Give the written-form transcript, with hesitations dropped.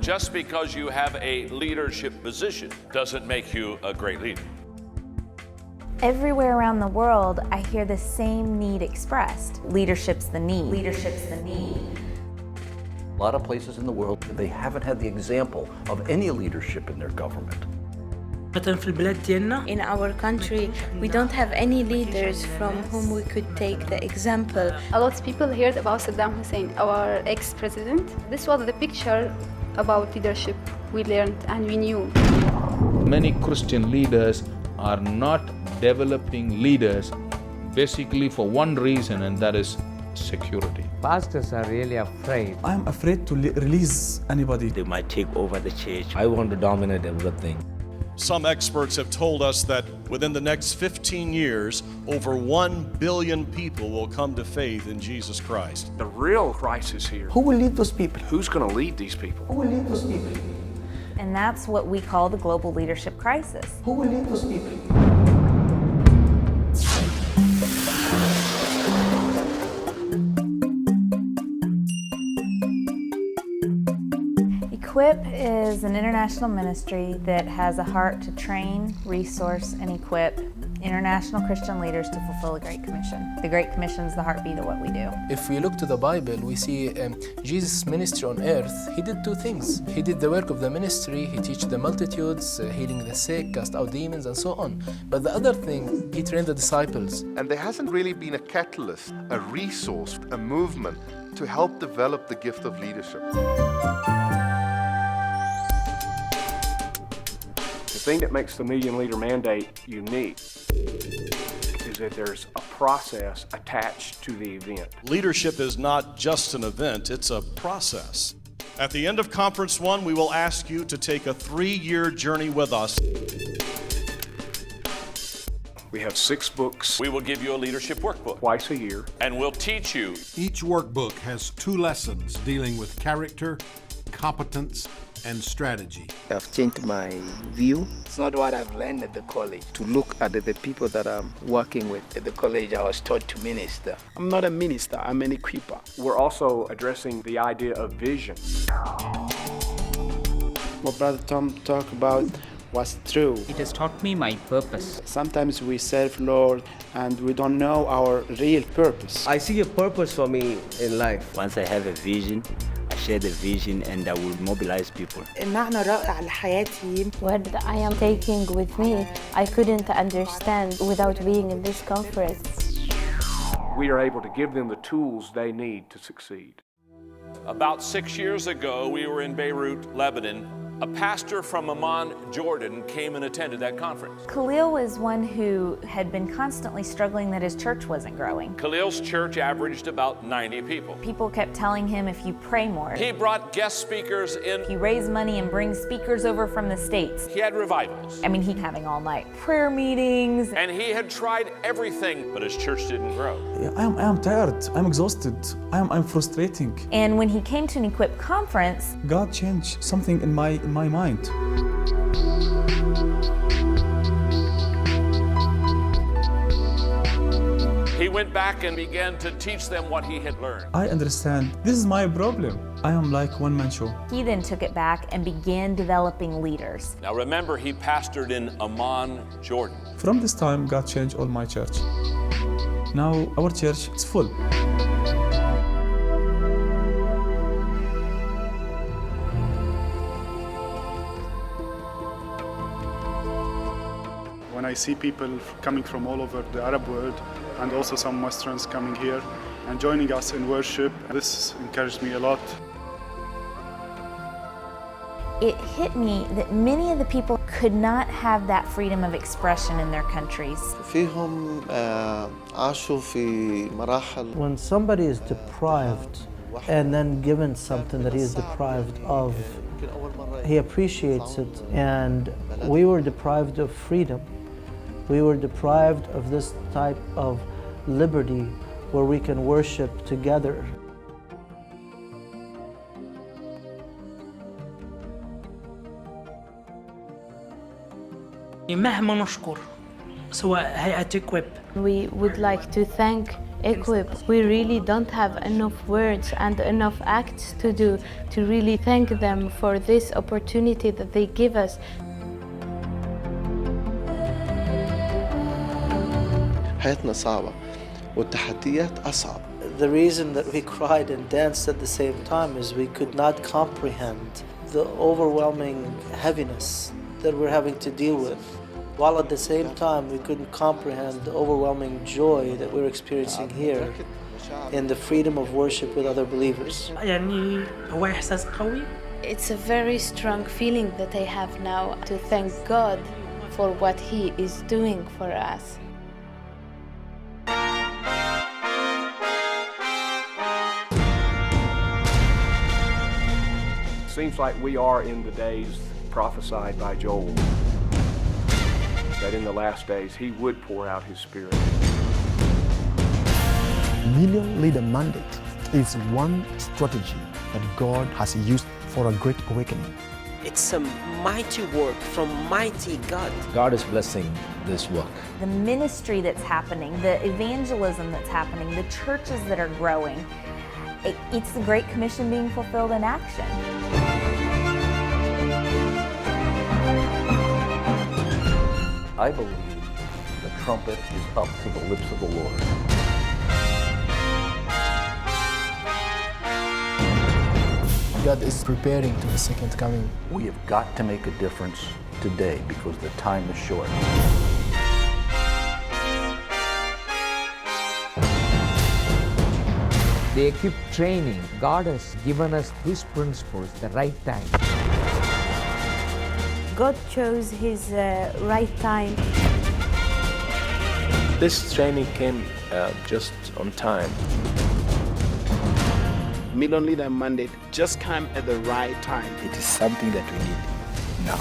just because you have a leadership position doesn't make you a great leader. Everywhere around the world, I hear the same need expressed. Leadership's the need. Leadership's the need. A lot of places in the world, they haven't had the example of any leadership in their government. In our country, we don't have any leaders from whom we could take the example. A lot of people heard about Saddam Hussein, our ex-president. This was the picture about leadership we learned and we knew. Many Christian leaders are not developing leaders basically for one reason, and that is security. Pastors are really afraid. I'm afraid to release anybody. They might take over the church. I want to dominate everything. Some experts have told us that within the next 15 years, over 1 billion people will come to faith in Jesus Christ. The real crisis here. Who will lead those people? Who's going to lead these people? Who will lead those people? And that's what we call the global leadership crisis. Who will lead those people? EQUIP is an international ministry that has a heart to train, resource, and equip international Christian leaders to fulfill the Great Commission. The Great Commission is the heartbeat of what we do. If we look to the Bible, we see Jesus' ministry on earth. He did two things. He did the work of the ministry. He taught the multitudes, healing the sick, cast out demons, and so on. But the other thing, he trained the disciples. And there hasn't really been a catalyst, a resource, a movement to help develop the gift of leadership. The thing that makes the Million Leader Mandate unique is that there's a process attached to the event. Leadership is not just an event, it's a process. At the end of Conference 1, we will ask you to take a 3-year journey with us. We have 6 books. We will give you a leadership workbook Twice a year. and we'll teach you. Each workbook has 2 lessons dealing with character, competence, and strategy. I've changed my view. It's not what I've learned at the college. To look at the people that I'm working with at the college, I was taught to minister. I'm not a minister, I'm an equiper. We're also addressing the idea of vision. What Brother Tom talked about was true. It has taught me my purpose. Sometimes we serve Lord and we don't know our real purpose. I see a purpose for me in life. Once I have a vision, I share the vision and I will mobilize people. What I am taking with me, I couldn't understand without being in this conference. We are able to give them the tools they need to succeed. About 6 years ago, we were in Beirut, Lebanon. A pastor from Amman, Jordan, came and attended that conference. Khalil was one who had been constantly struggling that his church wasn't growing. Khalil's church averaged about 90 people. People kept telling him, if you pray more, He brought guest speakers in. if you raise money and bring speakers over from the States. He had revivals. I mean, he having all night prayer meetings. And he had tried everything, but his church didn't grow. I am tired. I'm exhausted. I'm frustrating. And when he came to an EQUIP conference, God changed something in my mind. He went back and began to teach them what he had learned. I understand. This is my problem. I am like one-man show. he then took it back and began developing leaders. Now remember, he pastored in Amman, Jordan. From this time, God changed all my church. Now our church is full. When I see people coming from all over the Arab world and also some Westerns coming here and joining us in worship, this encouraged me a lot. It hit me that many of the people could not have that freedom of expression in their countries. When somebody is deprived and then given something that he is deprived of, he appreciates it. And we were deprived of freedom. We were deprived of this type of liberty where we can worship together. We would like to thank equip. We really don't have enough words and enough acts to do to really thank them for this opportunity that they give us. حياتنا صعبة والتحديات أصعب. The reason that we cried and danced at the same time is we could not comprehend the overwhelming heaviness that we're having to deal with, while at the same time we couldn't comprehend the overwhelming joy that we're experiencing here in the freedom of worship with other believers. It's a very strong feeling that I have now to thank God for what He is doing for us. Seems like we are in the days prophesied by Joel, that in the last days he would pour out his Spirit. Million Leader Mandate is one strategy that God has used for a great awakening. It's a mighty work from mighty God. God is blessing this work. The ministry that's happening, the evangelism that's happening, the churches that are growing, it's the Great Commission being fulfilled in action. I believe the trumpet is up to the lips of the Lord. God is preparing to the second coming. We have got to make a difference today because the time is short. The equip training, God has given us these principles the right time. God chose His right time. This training came just on time. Million Leader Mandate just came at the right time. It is something that we need now.